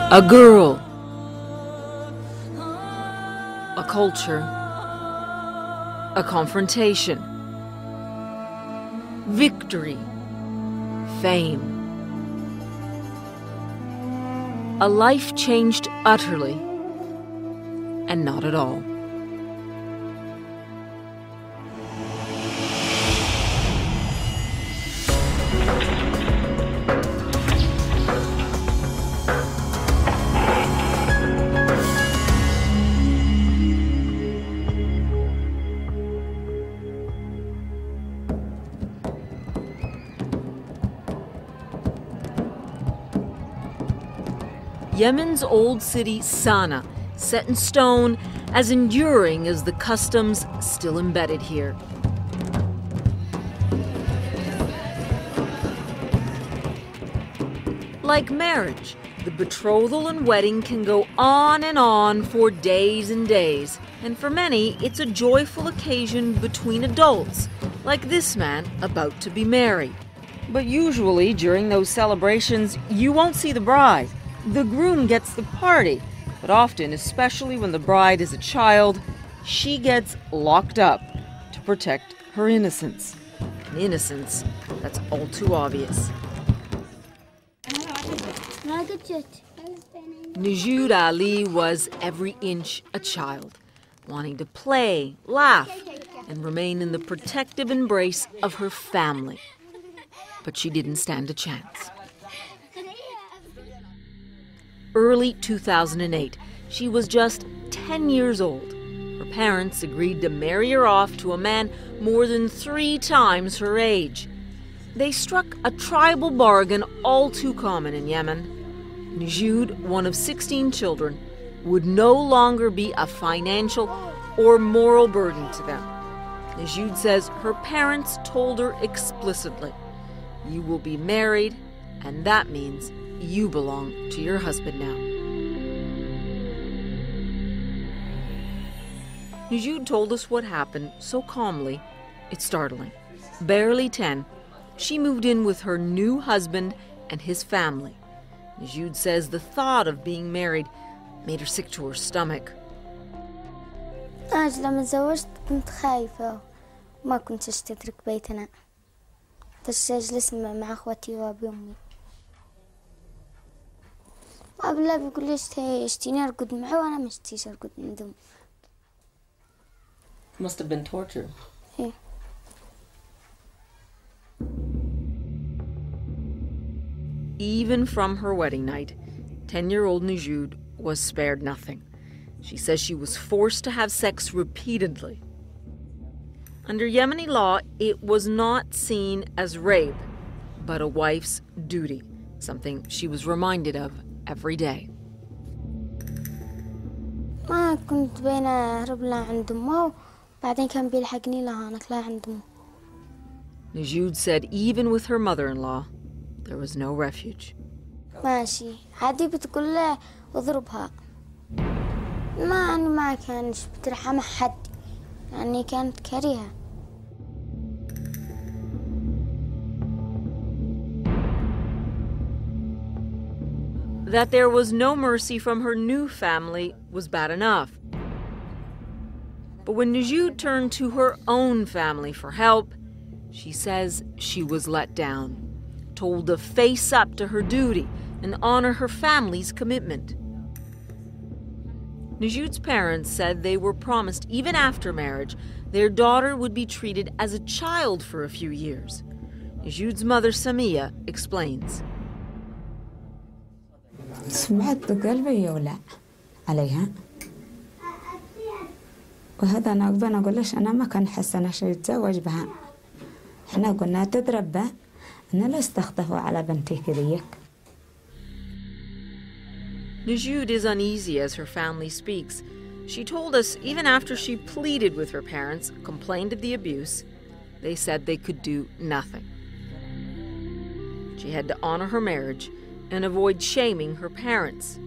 A girl, a culture, a confrontation, victory, fame. A life changed utterly and not at all. Yemen's old city, Sana'a, set in stone, as enduring as the customs still embedded here. Like marriage, the betrothal and wedding can go on and on for days and days, and for many, it's a joyful occasion between adults, like this man about to be married. But usually, during those celebrations, you won't see the bride. The groom gets the party, but often, especially when the bride is a child, she gets locked up to protect her innocence. An innocence that's all too obvious. Najoud Ali was every inch a child, wanting to play, laugh, and remain in the protective embrace of her family. But she didn't stand a chance. Early 2008, she was just 10 years old. Her parents agreed to marry her off to a man more than 3 times her age. They struck a tribal bargain all too common in Yemen. Najoud, one of 16 children, would no longer be a financial or moral burden to them. Najoud says her parents told her explicitly, "You will be married, and that means you belong to your husband now." Najoud told us what happened so calmly, it's startling. Barely 10, she moved in with her new husband and his family. Najoud says the thought of being married made her sick to her stomach. لما تزوجت كنت خايفة وما كنت أترك بيتنا. بس أجلس مع أخوتي وأبي وأمي. أبلا بيقول لي اشتيني أرقد معه وأنا ما اشتيش أرقد عندهم. Must have been torture. Yeah. Even from her wedding night, 10-year-old Najoud was spared nothing. She says she was forced to have sex repeatedly. Under Yemeni law, it was not seen as rape, but a wife's duty, something she was reminded of every day. ما كنت بين أهرب لها عند أمه بعدين كان بيلحقني لهانك لا عند أمه. Najoud said even with her mother-in-law, there was no refuge. ماشي عادي بتقول له اضربها. ما كانش بترحم حد يعني كانت كريهة. That there was no mercy from her new family was bad enough. But when Najoud turned to her own family for help, she says she was let down, told to face up to her duty and honor her family's commitment. Najoud's parents said they were promised even after marriage their daughter would be treated as a child for a few years. Najoud's mother, Samia, explains. سمعت قلبي يولع عليها وهذا أنا أقول ليش أنا ما كان حسنا شيء يتزوج بها إحنا قلنا تضرب به أنا لا استخطفوا على بنتي كذيك. Najoud is uneasy as her family speaks. She told us even after she pleaded with her parents, complained of the abuse, they said they could do nothing. She had to honor her marriage and avoid shaming her parents.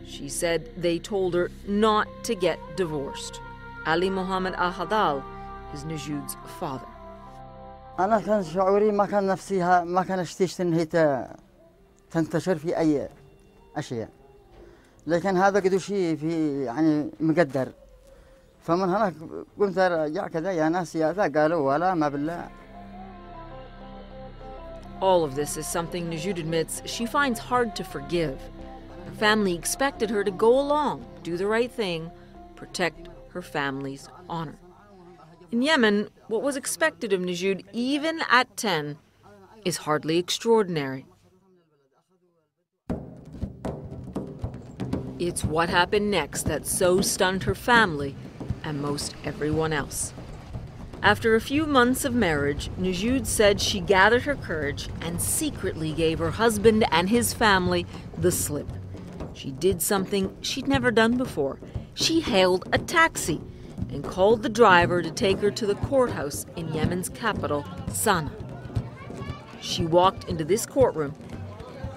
She said they told her not to get divorced. Ali Mohammed Al-Hadal is Najoud's father. أنا كان شعوري ما كان نفسيها ما كان اشتيش إن هي تنتشر في أي أشياء. لكن هذا قدو شيء في يعني مقدر. فمن هناك قمت أرجع كذا يا ناس يا ذا قالوا ولا ما بالله. All of this is something Najud admits she finds hard to forgive. Her family expected her to go along, do the right thing, protect her family's honor. In Yemen, what was expected of Najud, even at 10, is hardly extraordinary. It's what happened next that so stunned her family and most everyone else. After a few months of marriage, Najud said she gathered her courage and secretly gave her husband and his family the slip. She did something she'd never done before. She hailed a taxi and called the driver to take her to the courthouse in Yemen's capital, Sana'a. She walked into this courtroom,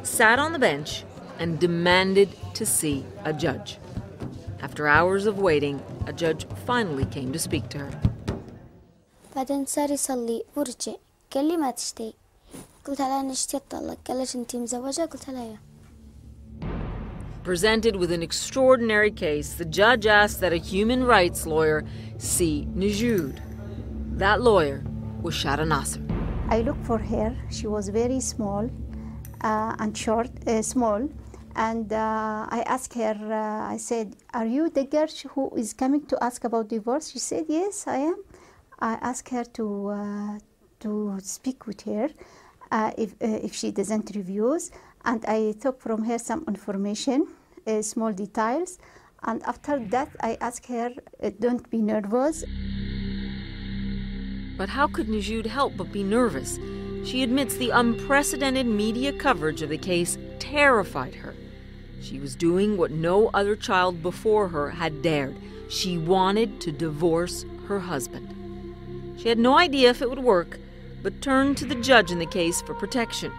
sat on the bench, and demanded to see a judge. After hours of waiting, a judge finally came to speak to her. بعدين صار يصلي ورجع قال لي ما تشتي. قلت له أنا اشتي أطلق. قال ليش أنتي مزوجة؟ قلت له يا. Presented with an extraordinary case, the judge asked that a human rights lawyer see Najud. That lawyer was Shara Nasser. I looked for her. She was very small and short, small. And I asked her, I said, are you the girl who is coming to ask about divorce? She said, yes, I am. I asked her to speak with her if she doesn't refuse. And I took from her some information, small details. And after that, I asked her, don't be nervous. But how could Najud help but be nervous? She admits the unprecedented media coverage of the case terrified her. She was doing what no other child before her had dared. She wanted to divorce her husband. She had no idea if it would work, but turned to the judge in the case for protection.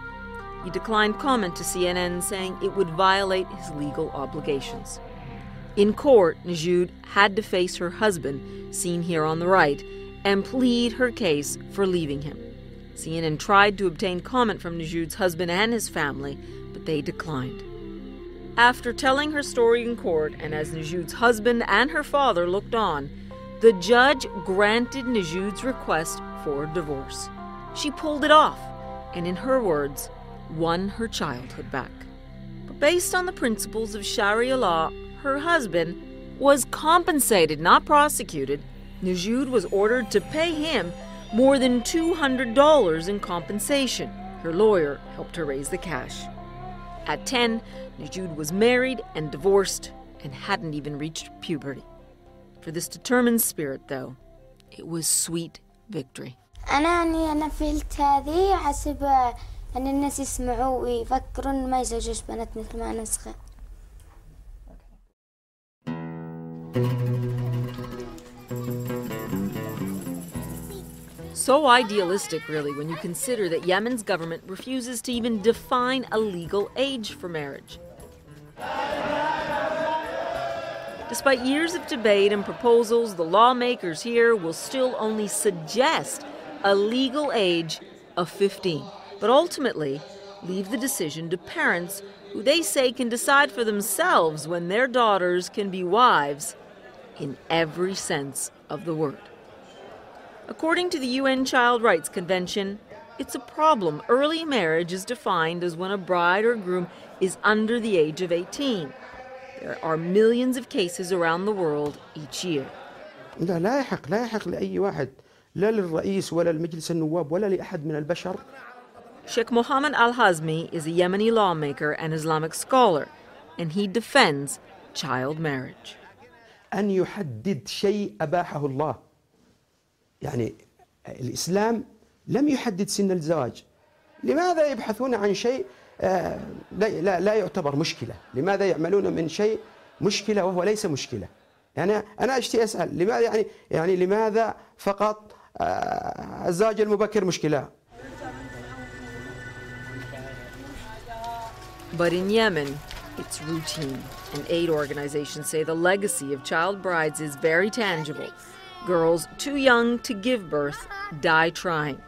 He declined comment to CNN, saying it would violate his legal obligations. In court, Najud had to face her husband, seen here on the right, and plead her case for leaving him. CNN tried to obtain comment from Najud's husband and his family, but they declined. After telling her story in court, and as Najud's husband and her father looked on, the judge granted Najud's request for divorce. She pulled it off, and in her words, won her childhood back. But based on the principles of Sharia law, her husband was compensated, not prosecuted. Najud was ordered to pay him more than $200 in compensation. Her lawyer helped her raise the cash. At 10, Najud was married and divorced and hadn't even reached puberty. For this determined spirit, though, it was sweet victory. أنا فهمت هذه حسب أن الناس يسمعوا ويفكرون ما يزوجوش بنات مثل ما أنا صغير. So idealistic, really, when you consider that Yemen's government refuses to even define a legal age for marriage. Despite years of debate and proposals, the lawmakers here will still only suggest a legal age of 15, but ultimately leave the decision to parents who they say can decide for themselves when their daughters can be wives in every sense of the word. According to the UN Child Rights Convention, it's a problem. Early marriage is defined as when a bride or groom is under the age of 18. There are millions of cases around the world each year. لا يحق لأي واحد لا للرئيس ولا لمجلس النواب ولا لأحد من البشر. Sheikh Mohammed Al-Hazmi is a Yemeni lawmaker and Islamic scholar, and he defends child marriage. أن يحدد شيء أباحه الله. يعني الإسلام لم يحدد سن الزواج. لماذا يبحثون عن شيء لا يعتبر مشكلة؟ لماذا يعملون من شيء مشكلة وهو ليس مشكلة؟ يعني أنا أشتي أسأل لماذا يعني لماذا فقط الزواج المبكر مشكلة؟ But in Yemen, it's routine, and aid organizations say the legacy of child brides is very tangible. Girls too young to give birth die trying.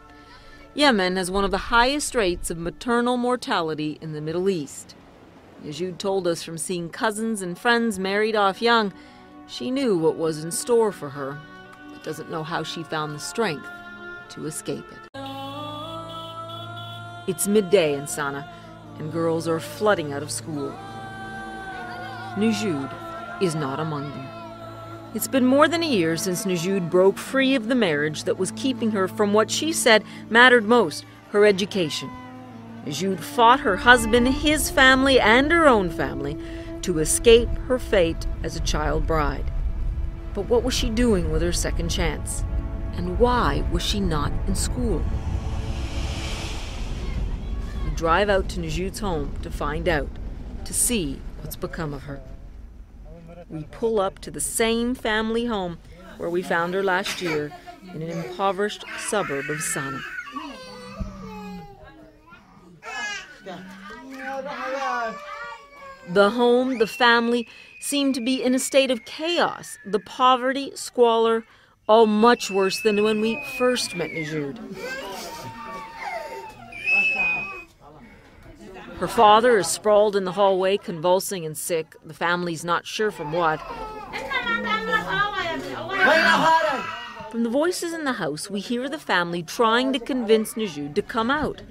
Yemen has one of the highest rates of maternal mortality in the Middle East. Najud told us from seeing cousins and friends married off young, she knew what was in store for her, but doesn't know how she found the strength to escape it. It's midday in Sana'a, and girls are flooding out of school. Najud is not among them. It's been more than a year since Najud broke free of the marriage that was keeping her from what she said mattered most, her education. Najud fought her husband, his family, and her own family to escape her fate as a child bride. But what was she doing with her second chance? And why was she not in school? We drive out to Najud's home to find out, to see what's become of her. We pull up to the same family home where we found her last year in an impoverished suburb of Sana'a. The home, the family, seemed to be in a state of chaos. The poverty, squalor, all much worse than when we first met Najud. Her father is sprawled in the hallway, convulsing and sick. The family's not sure from what. From the voices in the house, we hear the family trying to convince Najud to come out.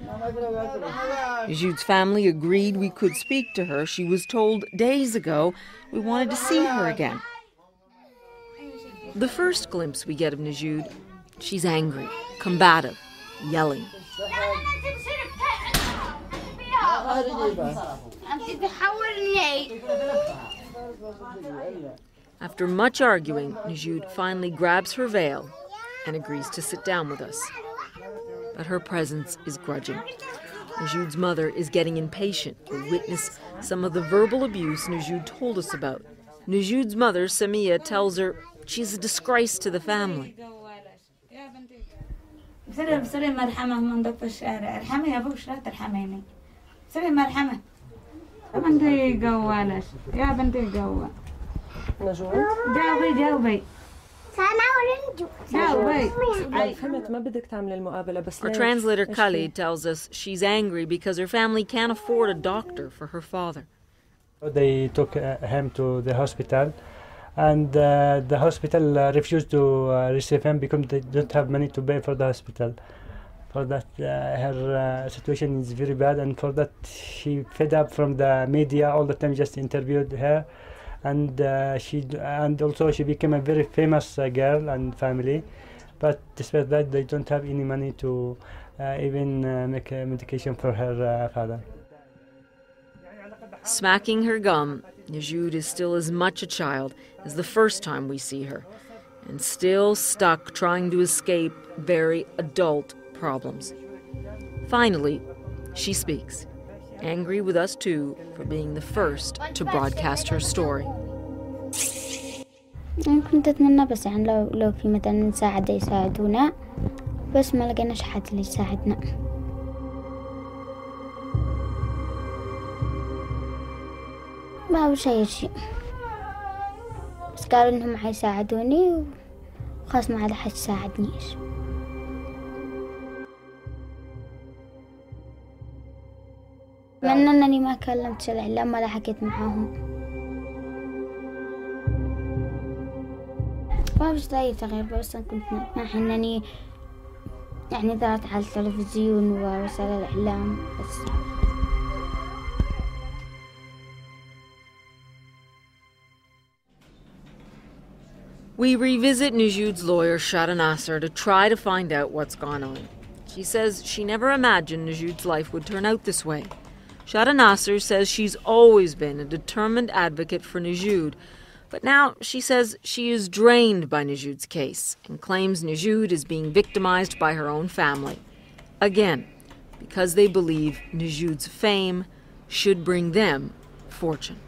Najud's family agreed we could speak to her. She was told days ago we wanted to see her again. The first glimpse we get of Najud, she's angry, combative, yelling. After much arguing, Najud finally grabs her veil and agrees to sit down with us. But her presence is grudging. Najud's mother is getting impatient to witness some of the verbal abuse Najud told us about. Najud's mother, Samia, tells her she's a disgrace to the family. Our translator Khalid tells us she's angry because her family can't afford a doctor for her father. They took him to the hospital, and the hospital refused to receive him because they don't have money to pay for the hospital. For that, her situation is very bad, and for that, she fed up from the media all the time. Just interviewed her, and also she became a very famous girl and family. But despite that, they don't have any money to even make a medication for her father. Smacking her gum, Najud is still as much a child as the first time we see her, and still stuck trying to escape very adult problems. Finally, she speaks, angry with us too for being the first to broadcast her story. كنت أتمنى بس يعني لو في مثلا مساعدة يساعدونا بس ما لقيناش حد اللي يساعدنا. ما هو شيء بس قالوا إنهم حيساعدوني وخلاص ما عاد حد يساعدنيش. أتمنى أنني ما كلمت الإعلام ولا حكيت معاهم. ما فيش أي تغيير بس كنت نطمح أنني يعني ظهرت على التلفزيون ووسائل الإعلام بس. We revisit Najud's lawyer, Shada Nasser, to try to find out what's gone on. She says she never imagined Najud's life would turn out this way. Shada Nasser says she's always been a determined advocate for Najud, but now she says she is drained by Najud's case and claims Najud is being victimized by her own family. Again, because they believe Najud's fame should bring them fortune.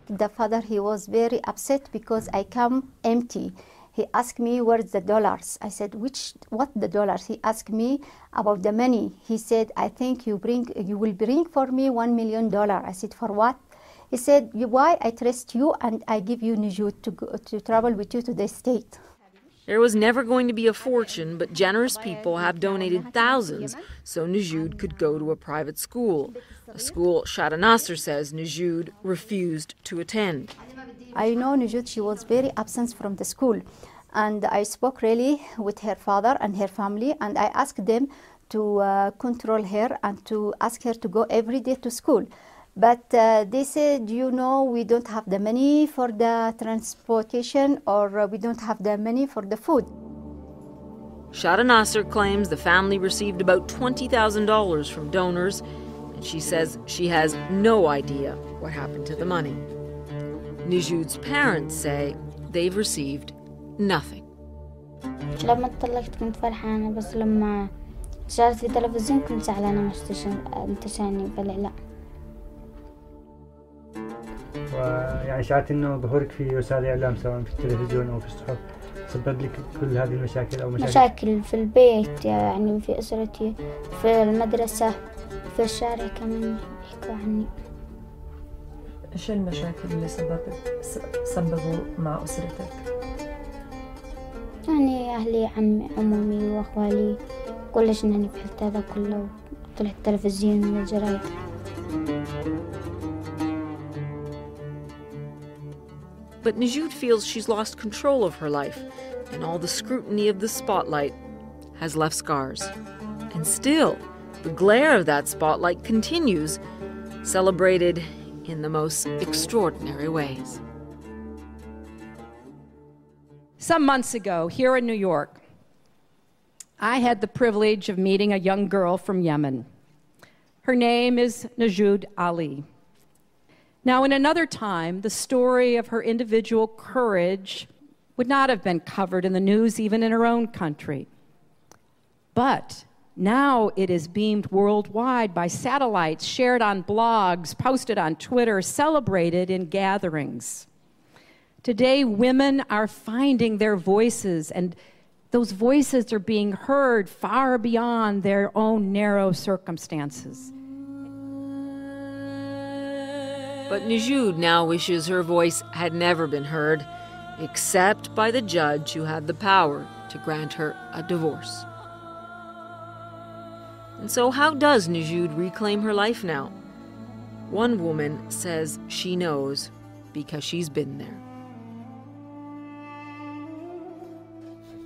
The father, he was very upset because I come empty. He asked me, where's the dollars? I said, what the dollars? He asked me about the money. He said, I think you will bring for me $1 million. I said, for what? He said, why? I trust you and I give you Najud to travel with you to the state. There was never going to be a fortune, but generous people have donated thousands so Najoud could go to a private school, a school Shada Nasser says Najoud refused to attend. I know Najoud, she was very absent from the school, and I spoke really with her father and her family, and I asked them to control her and to ask her to go every day to school. But they said, you know, we don't have the money for the transportation, or we don't have the money for the food. Shada Nasser claims the family received about $20,000 from donors, and she says she has no idea what happened to the money. Najoud's parents say they've received nothing. لما اتطلقت كنت فرحانة بس لما شارت في التلفزيون كنت زعلانة انتشرني بالإعلام. ويعني شعرت انه ظهورك في وسائل الاعلام سواء في التلفزيون او في الصحف سبب لك كل هذه المشاكل او مشاكل في البيت يعني في اسرتي في المدرسة في الشارع كمان يحكوا عني. ايش المشاكل اللي سببوا مع اسرتك؟ يعني اهلي عمومي واخوالي كلش انني فعلت هذا كله طلعت التلفزيون والجرايد. But Najoud feels she's lost control of her life, and all the scrutiny of the spotlight has left scars. And still, the glare of that spotlight continues, celebrated in the most extraordinary ways. Some months ago, here in New York, I had the privilege of meeting a young girl from Yemen. Her name is Najoud Ali. Now, in another time, the story of her individual courage would not have been covered in the news, even in her own country. But now it is beamed worldwide by satellites, shared on blogs, posted on Twitter, celebrated in gatherings. Today, women are finding their voices, and those voices are being heard far beyond their own narrow circumstances. But Najoud now wishes her voice had never been heard, except by the judge who had the power to grant her a divorce. And so how does Najoud reclaim her life now? One woman says she knows because she's been there.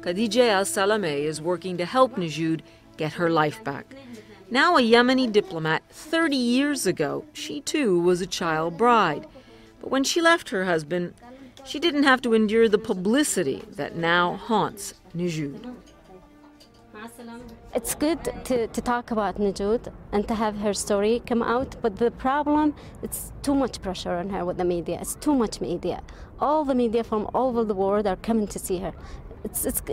Khadija al-Salameh is working to help Najoud get her life back. Now a Yemeni diplomat, 30 years ago, she too was a child bride. But when she left her husband, she didn't have to endure the publicity that now haunts Najoud. It's good to talk about Najoud and to have her story come out, but the problem, it's too much pressure on her with the media. It's too much media. All the media from all over the world are coming to see her.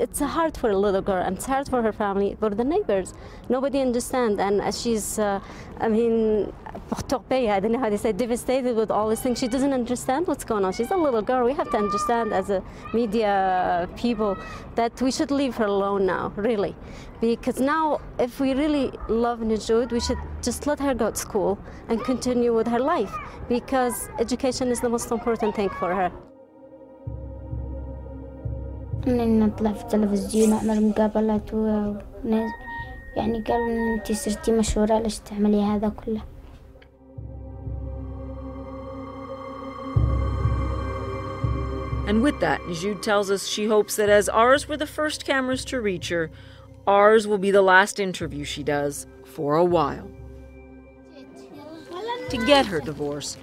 It's hard for a little girl, and it's hard for her family, for the neighbors. Nobody understands, and she's, I don't know how they say, devastated with all these things. She doesn't understand what's going on. She's a little girl. We have to understand as a media people that we should leave her alone now, really. Because now, if we really love Najoud, we should just let her go to school and continue with her life, because education is the most important thing for her. من نطلع في التلفزيون وأعمل مقابلات يعني قالوا إن أنتي صرتي مشهورة ليش تعملي هذا كله. And with that, Najoud tells us she hopes that as ours were the first cameras to reach her, ours will be the last interview she does for a while. To get her divorce,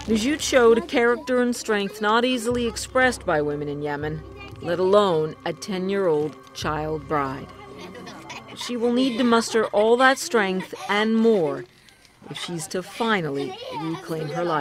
Najoud showed a character and strength not easily expressed by women in Yemen, let alone a 10-year-old child bride. She will need to muster all that strength and more if she's to finally reclaim her life.